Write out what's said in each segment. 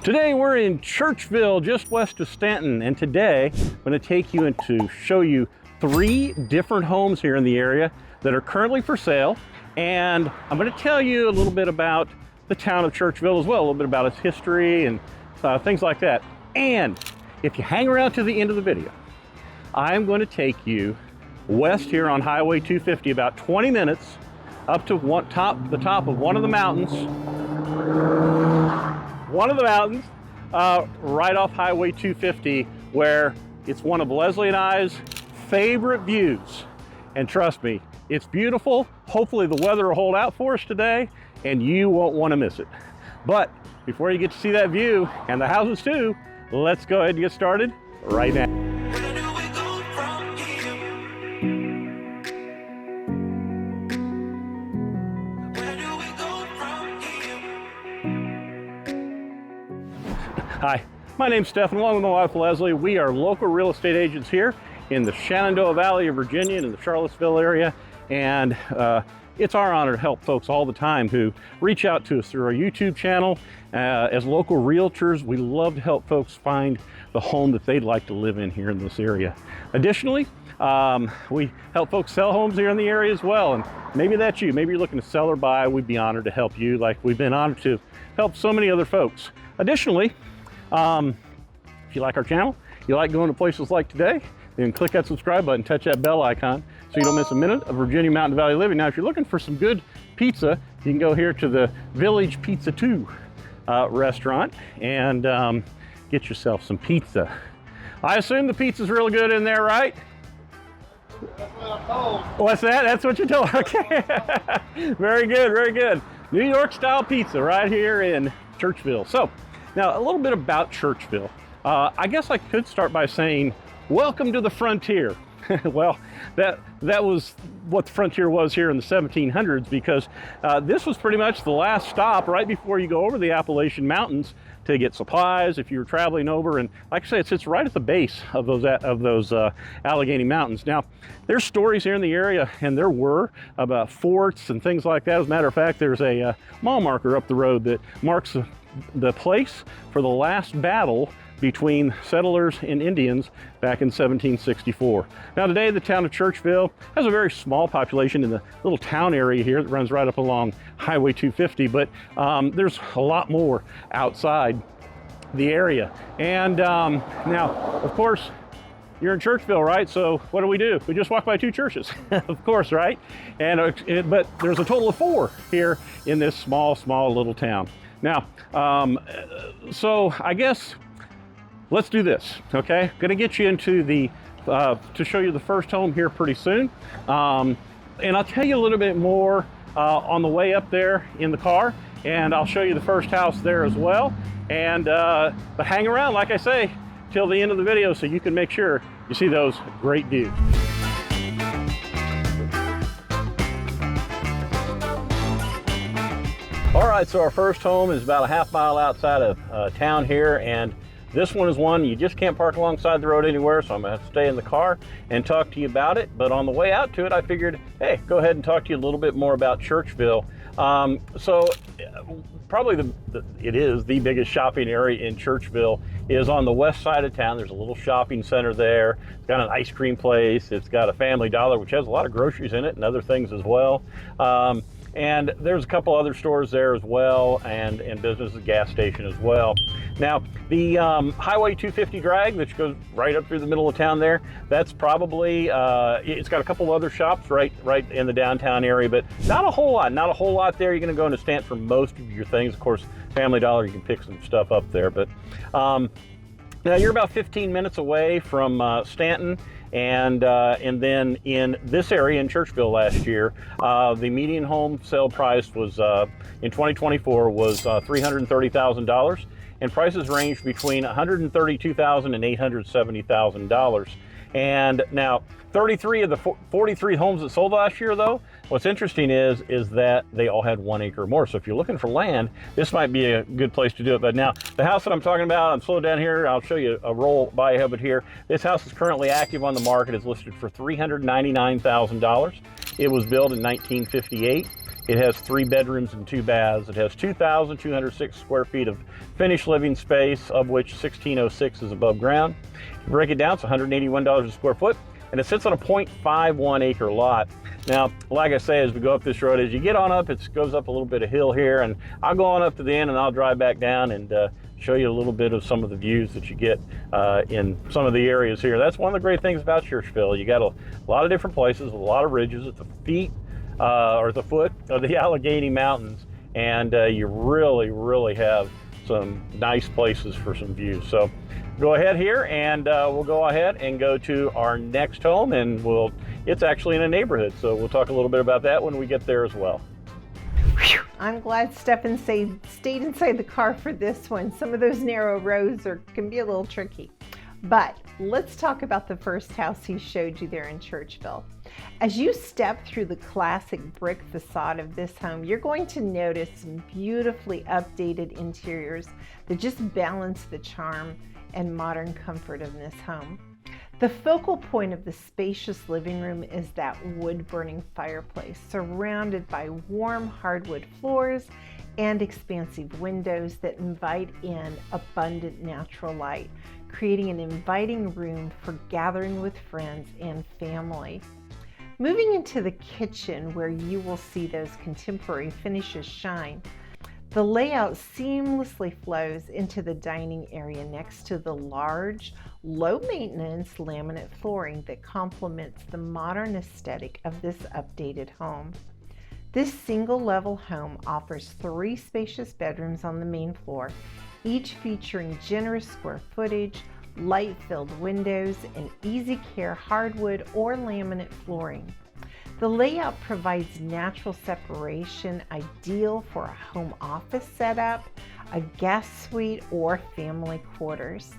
Today we're in Churchville, just west of Stanton, and today I'm going to take you into show you 3 different homes here in the area that are currently for sale, and I'm going to tell you a little bit about the town of Churchville as well, a little bit about its history and things like that. And if you hang around to the end of the video, I'm going to take you west here on Highway 250, about 20 minutes up to the top of one of the mountains. Right off Highway 250, where it's one of Leslie and I's favorite views. And trust me, it's beautiful. Hopefully the weather will hold out for us today and you won't want to miss it. But before you get to see that view and the houses too, let's go ahead and get started right now. Hi, my name's Stephen, along with my wife Leslie. We are local real estate agents here in the Shenandoah Valley of Virginia and in the Charlottesville area. And it's our honor to help folks all the time who reach out to us through our YouTube channel. As local realtors, we love to help folks find the home that they'd like to live in here in this area. Additionally, we help folks sell homes here in the area as well. And maybe that's you. Maybe you're looking to sell or buy. We'd be honored to help you, like we've been honored to help so many other folks. Additionally, if you like our channel, you like going to places like today, then click that subscribe button, touch that bell icon so you don't miss a minute of Virginia Mountain Valley living. Now, if you're looking for some good pizza, you can go here to the Village Pizza 2 restaurant and get yourself some pizza. I assume the pizza's real good in there, right? That's what I'm told. What's that? That's what you're told. Okay. Very good, very good. New York style pizza right here in Churchville. So, now, a little bit about Churchville. I guess I could start by saying, welcome to the frontier. Well, that was what the frontier was here in the 1700s, because this was pretty much the last stop right before you go over the Appalachian Mountains to get supplies if you were traveling over. And like I say, it sits right at the base of those Allegheny Mountains. Now, there's stories here in the area, and there were, about forts and things like that. As a matter of fact, there's a mile marker up the road that marks the place for the last battle between settlers and Indians back in 1764. Now today, the town of Churchville has a very small population in the little town area here that runs right up along Highway 250, but there's a lot more outside the area. And now, of course, you're in Churchville, right? So what do? We just walk by 2 churches, of course, right? And but there's a total of 4 here in this small little town. Now, so I guess let's do this, okay? Going to get you into the, to show you the first home here pretty soon. And I'll tell you a little bit more on the way up there in the car, and I'll show you the first house there as well. And, but hang around, like I say, till the end of the video so you can make sure you see those great views. All right, so our first home is about a half mile outside of town here, and this one is one you just can't park alongside the road anywhere, so I'm gonna have to stay in the car and talk to you about it. But on the way out to it, I figured, hey, go ahead and talk to you a little bit more about Churchville. So probably it is the biggest shopping area in Churchville is on the west side of town. There's a little shopping center there. It's got an ice cream place. It's got a Family Dollar, which has a lot of groceries in it and other things as well. And there's a couple other stores there as well, and businesses, gas station as well. Now, the Highway 250 drag, which goes right up through the middle of town there, that's probably, it's got a couple other shops right in the downtown area, but not a whole lot there. You're gonna go into Stanton for most of your things. Of course, Family Dollar, you can pick some stuff up there, but now you're about 15 minutes away from Stanton. And then in this area in Churchville last year, the median home sale price was in 2024 was $330,000, and prices ranged between $132,000 and $870,000. And now 33 of the 43 homes that sold last year, though, what's interesting is that they all had 1 acre or more. So if you're looking for land, this might be a good place to do it. But now the house that I'm talking about, I'm slow down here. I'll show you a roll by of it here. This house is currently active on the market. It's listed for $399,000. It was built in 1958. It has 3 bedrooms and 2 baths. It has 2,206 square feet of finished living space, of which 1,606 is above ground. If you break it down, it's $181 a square foot, and it sits on a 0.51 acre lot. Now, like I say, as we go up this road, as you get on up, it goes up a little bit of hill here, and I'll go on up to the end and I'll drive back down and show you a little bit of some of the views that you get in some of the areas here. That's one of the great things about Churchville. You got a lot of different places, a lot of ridges at the feet or the foot of the Allegheny Mountains, and you really have some nice places for some views. So go ahead here and we'll go ahead and go to our next home, and it's actually in a neighborhood, so we'll talk a little bit about that when we get there as well. I'm glad Stephen stayed inside the car for this one. Some of those narrow roads can be a little tricky. But let's talk about the first house he showed you there in Churchville. As you step through the classic brick facade of this home, you're going to notice some beautifully updated interiors that just balance the charm and modern comfort of this home. The focal point of the spacious living room is that wood-burning fireplace, surrounded by warm hardwood floors and expansive windows that invite in abundant natural light, creating an inviting room for gathering with friends and family. Moving into the kitchen, where you will see those contemporary finishes shine, the layout seamlessly flows into the dining area next to the large, low-maintenance laminate flooring that complements the modern aesthetic of this updated home. This single-level home offers 3 spacious bedrooms on the main floor, each featuring generous square footage, light-filled windows, and easy-care hardwood or laminate flooring. The layout provides natural separation, ideal for a home office setup, a guest suite, or family quarters.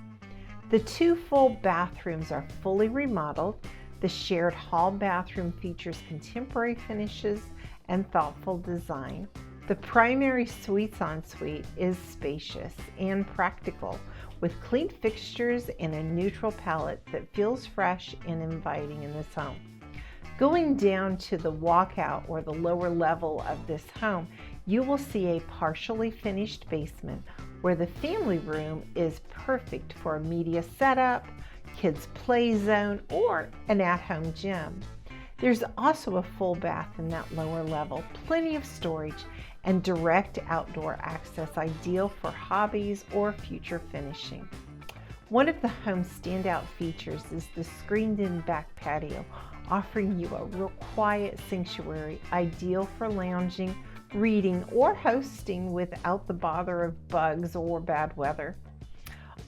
The 2 full bathrooms are fully remodeled. The shared hall bathroom features contemporary finishes and thoughtful design. The primary suites ensuite is spacious and practical, with clean fixtures and a neutral palette that feels fresh and inviting in this home. Going down to the walkout, or the lower level of this home, you will see a partially finished basement where the family room is perfect for a media setup, kids' play zone, or an at-home gym. There's also a full bath in that lower level, plenty of storage, and direct outdoor access, ideal for hobbies or future finishing. One of the home's standout features is the screened-in back patio, offering you a real quiet sanctuary, ideal for lounging, reading, or hosting without the bother of bugs or bad weather.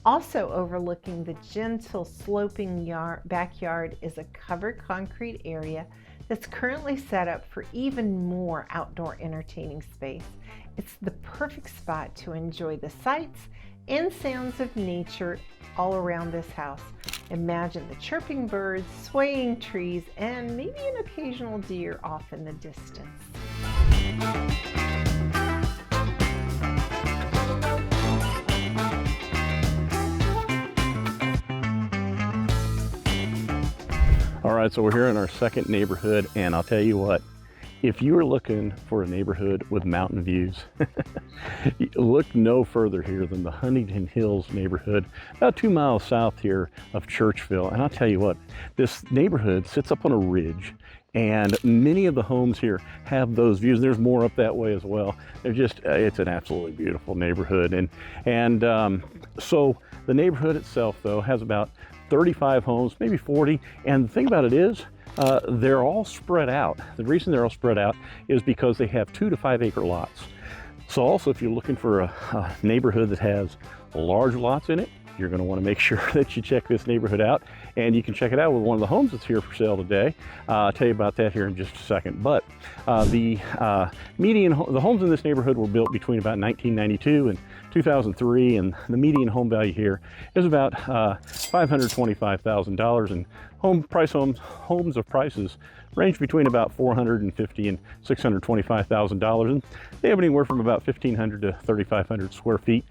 Also overlooking the gentle sloping backyard is a covered concrete area that's currently set up for even more outdoor entertaining space. It's the perfect spot to enjoy the sights and sounds of nature all around this house. Imagine the chirping birds, swaying trees, and maybe an occasional deer off in the distance. All right, so we're here in our second neighborhood, and I'll tell you what, if you are looking for a neighborhood with mountain views, look no further here than the Huntington Hills neighborhood, about 2 miles south here of Churchville. And I'll tell you what, this neighborhood sits up on a ridge, and many of the homes here have those views. There's more up that way as well. They're just, it's an absolutely beautiful neighborhood. So the neighborhood itself, though, has about 35 homes, maybe 40. And the thing about it is, they're all spread out. The reason they're all spread out is because they have 2 to 5 acre lots. So also, if you're looking for a neighborhood that has large lots in it, you're going to want to make sure that you check this neighborhood out, and you can check it out with one of the homes that's here for sale today. I'll tell you about that here in just a second. But the homes in this neighborhood were built between about 1992 and 2003, and the median home value here is about $525,000, and homes of prices range between about $450,000 and $625,000, and they have anywhere from about 1,500 to 3,500 square feet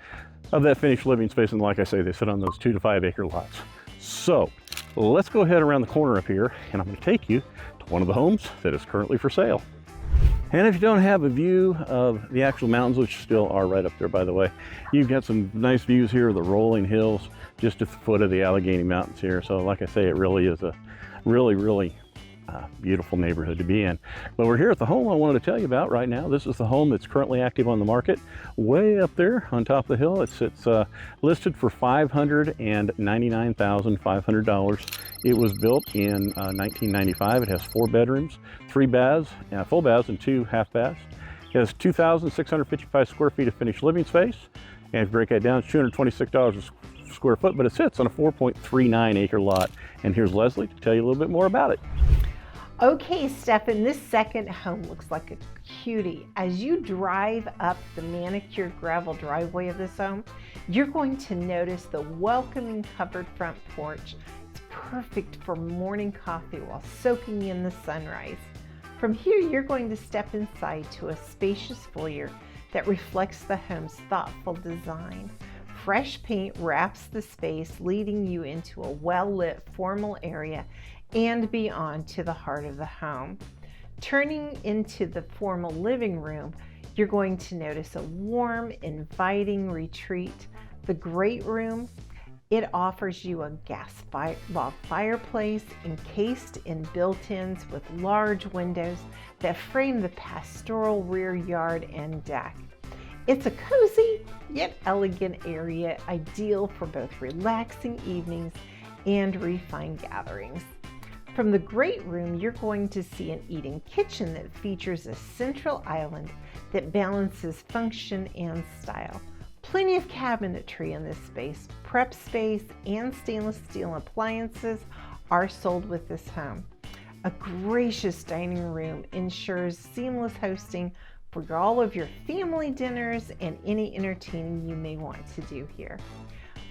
of that finished living space. And like I say, they sit on those 2 to 5 acre lots. So let's go ahead around the corner up here, and I'm going to take you to one of the homes that is currently for sale. And if you don't have a view of the actual mountains, which still are right up there, by the way, you've got some nice views here of the rolling hills just at the foot of the Allegheny Mountains here. So like I say, it really is a really beautiful neighborhood to be in. But we're here at the home I wanted to tell you about right now. This is the home that's currently active on the market, way up there on top of the hill. It's listed for $599,500. It was built in 1995. It has 4 bedrooms, 3 baths, full baths, and 2 half baths. It has 2,655 square feet of finished living space. And if you break that down, it's $226 a square foot, but it sits on a 4.39 acre lot. And here's Leslie to tell you a little bit more about it. Okay, Stefan, this second home looks like a cutie. As you drive up the manicured gravel driveway of this home, you're going to notice the welcoming covered front porch. It's perfect for morning coffee while soaking in the sunrise. From here, you're going to step inside to a spacious foyer that reflects the home's thoughtful design. Fresh paint wraps the space, leading you into a well-lit formal area and beyond to the heart of the home. Turning into the formal living room, you're going to notice a warm, inviting retreat. The great room, it offers you a gas log fireplace encased in built-ins with large windows that frame the pastoral rear yard and deck. It's a cozy yet elegant area, ideal for both relaxing evenings and refined gatherings. From the great room, you're going to see an eating kitchen that features a central island that balances function and style. Plenty of cabinetry in this space. Prep space and stainless steel appliances are sold with this home. A gracious dining room ensures seamless hosting for all of your family dinners and any entertaining you may want to do here.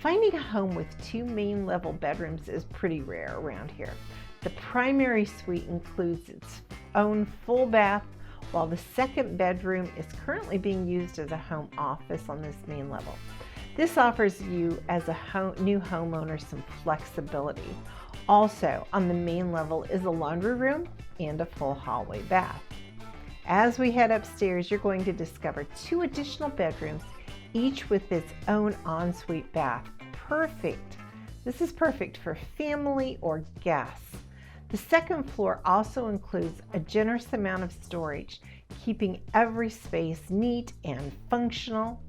Finding a home with 2 main level bedrooms is pretty rare around here. The primary suite includes its own full bath, while the second bedroom is currently being used as a home office on this main level. This offers you as a new homeowner some flexibility. Also on the main level is a laundry room and a full hallway bath. As we head upstairs, you're going to discover 2 additional bedrooms, each with its own ensuite bath. Perfect. This is perfect for family or guests. The second floor also includes a generous amount of storage, keeping every space neat and functional.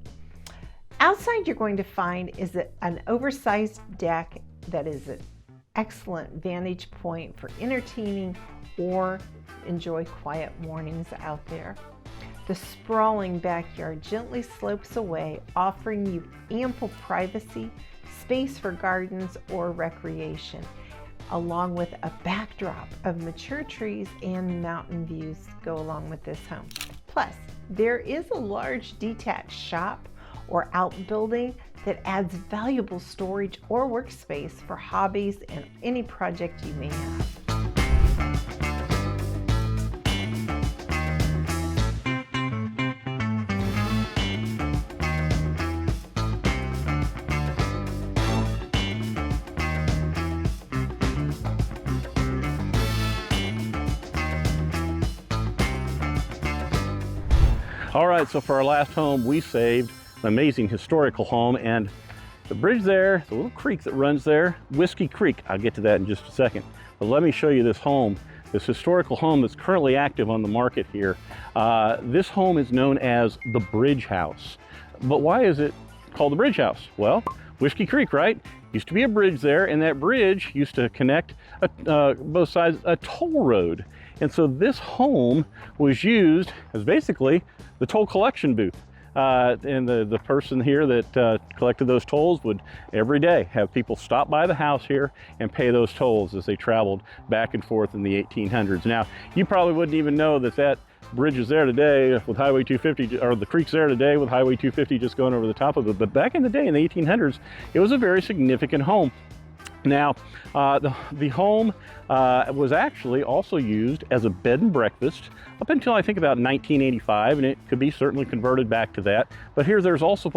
Outside, you're going to find is an oversized deck that is an excellent vantage point for entertaining or enjoy quiet mornings out there. The sprawling backyard gently slopes away, offering you ample privacy, space for gardens or recreation, along with a backdrop of mature trees and mountain views go along with this home. Plus, there is a large detached shop or outbuilding that adds valuable storage or workspace for hobbies and any project you may have. All right, so for our last home, we saved an amazing historical home, and the bridge there, the little creek that runs there, Whiskey Creek, I'll get to that in just a second. But let me show you this home, this historical home that's currently active on the market here. This home is known as the Bridge House. But why is it called the Bridge House? Well, Whiskey Creek, right? Used to be a bridge there, and that bridge used to connect both sides a toll road. And so this home was used as basically the toll collection booth. And the person here that collected those tolls would every day have people stop by the house here and pay those tolls as they traveled back and forth in the 1800s. Now, you probably wouldn't even know that that bridge is there today with Highway 250, or the creek's there today with Highway 250 just going over the top of it. But back in the day, in the 1800s, it was a very significant home. Now, the home was actually also used as a bed and breakfast up until I think about 1985, and it could be certainly converted back to that. But here there's also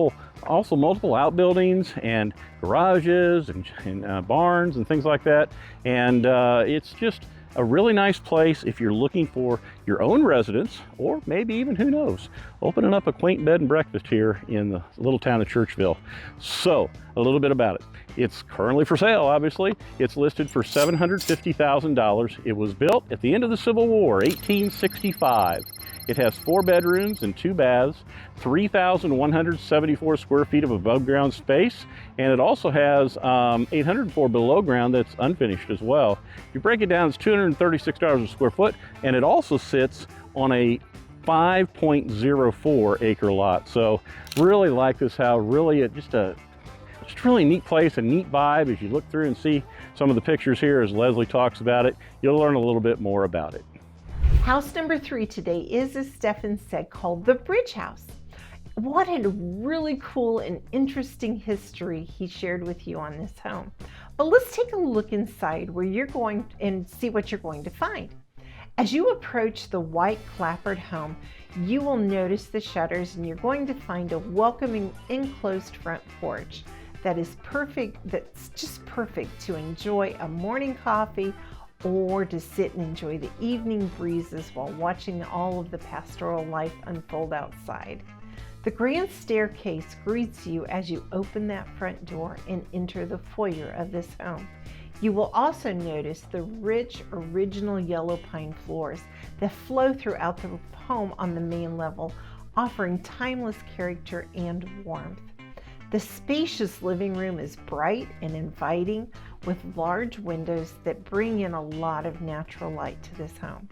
multiple outbuildings and garages and barns and things like that. And it's just a really nice place if you're looking for your own residence, or maybe even, who knows, opening up a quaint bed and breakfast here in the little town of Churchville. So a little bit about it. It's currently for sale, obviously. It's listed for $750,000. It was built at the end of the Civil War, 1865. It has 4 bedrooms and 2 baths, 3,174 square feet of above ground space, and it also has 804 below ground that's unfinished as well. If you break it down, it's $236 a square foot, and it also sits on a 5.04 acre lot. So really like this house. Really just a really neat place, a neat vibe. As you look through and see some of the pictures here as Leslie talks about it, you'll learn a little bit more about it. House number 3 today is, as Stefan said, called the Bridge House. What a really cool and interesting history he shared with you on this home. But let's take a look inside where you're going and see what you're going to find. As you approach the white clapboard home, you will notice the shutters, and you're going to find a welcoming enclosed front porch that is perfect, that's just perfect to enjoy a morning coffee or to sit and enjoy the evening breezes while watching all of the pastoral life unfold outside. The grand staircase greets you as you open that front door and enter the foyer of this home. You will also notice the rich original yellow pine floors that flow throughout the home on the main level, offering timeless character and warmth. The spacious living room is bright and inviting, with large windows that bring in a lot of natural light to this home.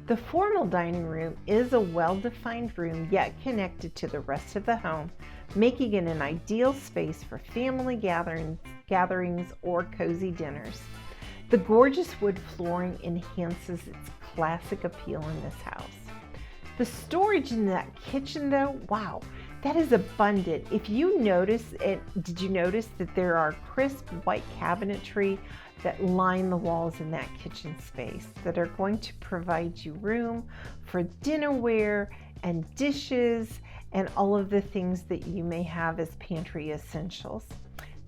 The formal dining room is a well-defined room, yet connected to the rest of the home, making it an ideal space for family gatherings or cozy dinners. The gorgeous wood flooring enhances its classic appeal in this house. The storage in that kitchen, though, wow, that is abundant. If you notice it, did you notice that there are crisp white cabinetry that line the walls in that kitchen space that are going to provide you room for dinnerware and dishes and all of the things that you may have as pantry essentials.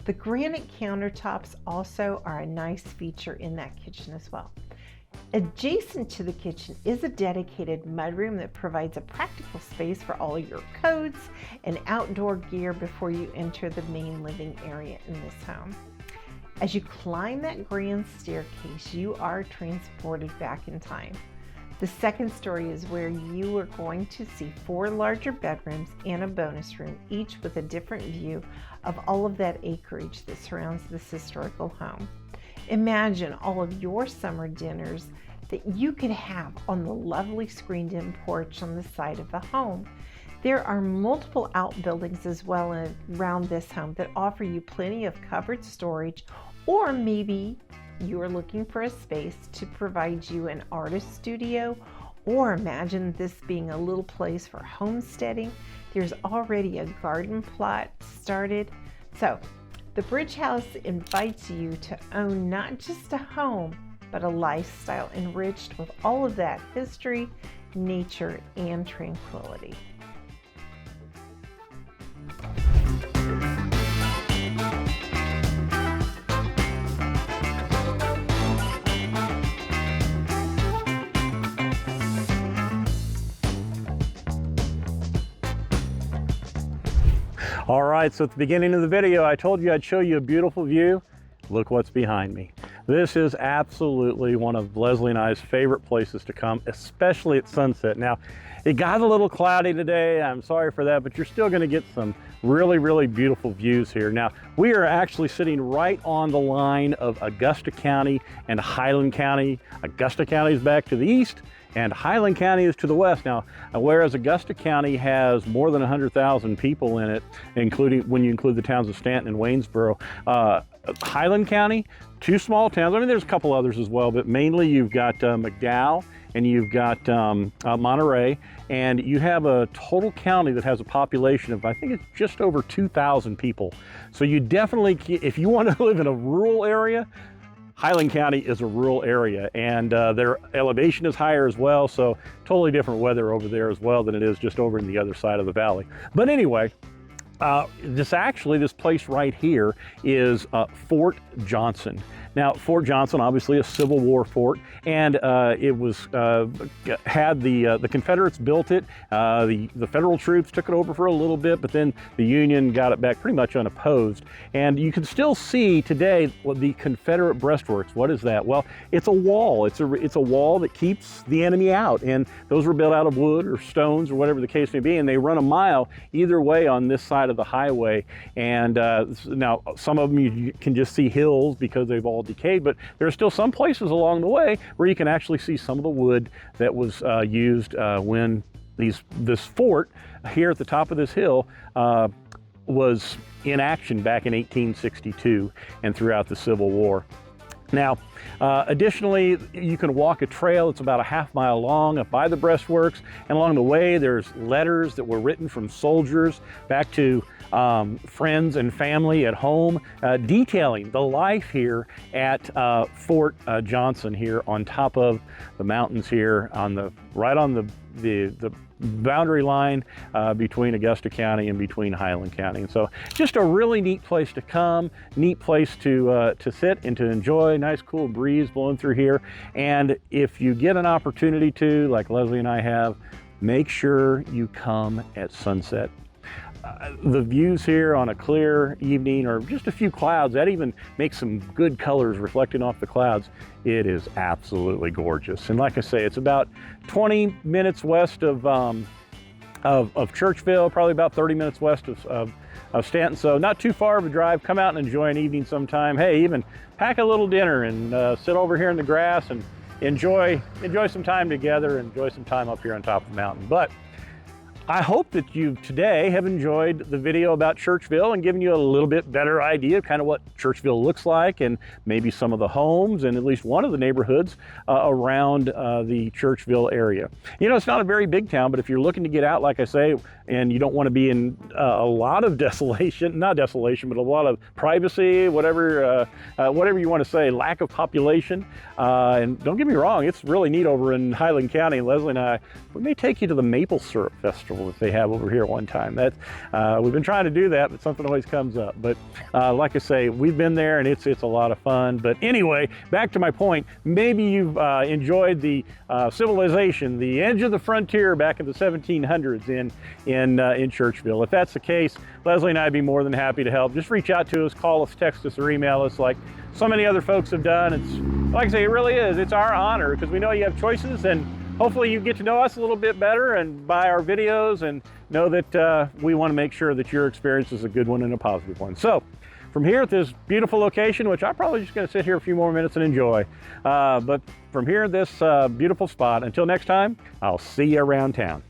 The granite countertops also are a nice feature in that kitchen as well. Adjacent to the kitchen is a dedicated mudroom that provides a practical space for all your coats and outdoor gear before you enter the main living area in this home. As you climb that grand staircase, you are transported back in time. The second story is where you are going to see 4 larger bedrooms and a bonus room, each with a different view of all of that acreage that surrounds this historical home. Imagine all of your summer dinners that you could have on the lovely screened-in porch on the side of the home. There are multiple outbuildings as well around this home that offer you plenty of covered storage, or maybe you are looking for a space to provide you an artist studio, or imagine this being a little place for homesteading. There's already a garden plot started. So the Bridge House invites you to own not just a home, but a lifestyle enriched with all of that history, nature, and tranquility. All right, so at the beginning of the video, I told you I'd show you a beautiful view. Look what's behind me. This is absolutely one of Leslie and I's favorite places to come, especially at sunset. Now, it got a little cloudy today. I'm sorry for that, but you're still going to get some really, really beautiful views here. Now, we are actually sitting right on the line of Augusta County and Highland County. Augusta County is back to the east, and Highland County is to the west. Now, whereas Augusta County has more than 100,000 people in it, including when you include the towns of Stanton and Waynesboro, Highland County, 2 small towns. I mean, there's a couple others as well, but mainly you've got McDowell and you've got Monterey, and you have a total county that has a population of, I think it's just over 2,000 people. So you definitely, if you want to live in a rural area, Highland County is a rural area, and their elevation is higher as well, so totally different weather over there as well than it is just over in the other side of the valley. But anyway, this place right here is Fort Johnson. Now, Fort Johnson, obviously a Civil War fort, and it was had the Confederates built it. The Federal troops took it over for a little bit, but then the Union got it back pretty much unopposed. And you can still see today the Confederate breastworks. What is that? Well, it's a wall. It's a wall that keeps the enemy out, and those were built out of wood or stones or whatever the case may be, and they run a mile either way on this side of the highway. And now some of them you can just see hills because they've all decayed, but there are still some places along the way where you can actually see some of the wood that was used when this fort here at the top of this hill was in action back in 1862 and throughout the Civil War. Now, additionally, you can walk a trail. It's about a half-mile long up by the breastworks, and along the way there's letters that were written from soldiers back to friends and family at home, detailing the life here at Fort Johnson here on top of the mountains here right on the boundary line between Augusta County and between Highland County. And so just a really neat place to come, neat place to sit and to enjoy. Nice cool breeze blowing through here. And if you get an opportunity to, like Leslie and I have, make sure you come at sunset. The views here on a clear evening or just a few clouds, that even makes some good colors reflecting off the clouds. It is absolutely gorgeous. And like I say, it's about 20 minutes west of Churchville, probably about 30 minutes west of Stanton. So not too far of a drive. Come out and enjoy an evening sometime. Hey, even pack a little dinner and sit over here in the grass and enjoy some time together, enjoy some time up here on top of the mountain. But I hope that you today have enjoyed the video about Churchville and given you a little bit better idea of kind of what Churchville looks like and maybe some of the homes and at least one of the neighborhoods around the Churchville area. You know, it's not a very big town, but if you're looking to get out, like I say, and you don't want to be in a lot of desolation, not desolation, but a lot of privacy, whatever you want to say, lack of population. And don't get me wrong, it's really neat over in Highland County. Leslie and I, we may take you to the Maple Syrup Festival that they have over here one time. We've been trying to do that, but something always comes up. But like I say, we've been there and it's a lot of fun. But anyway, back to my point, maybe you've enjoyed the civilization, the edge of the frontier back in the 1700s in Churchville. If that's the case, Leslie and I'd be more than happy to help. Just reach out to us, call us, text us, or email us like so many other folks have done. It's like I say, it really is. It's our honor because we know you have choices, and hopefully you get to know us a little bit better and by our videos and know that we want to make sure that your experience is a good one and a positive one. So from here at this beautiful location, which I'm probably just going to sit here a few more minutes and enjoy, but from here at this beautiful spot, until next time, I'll see you around town.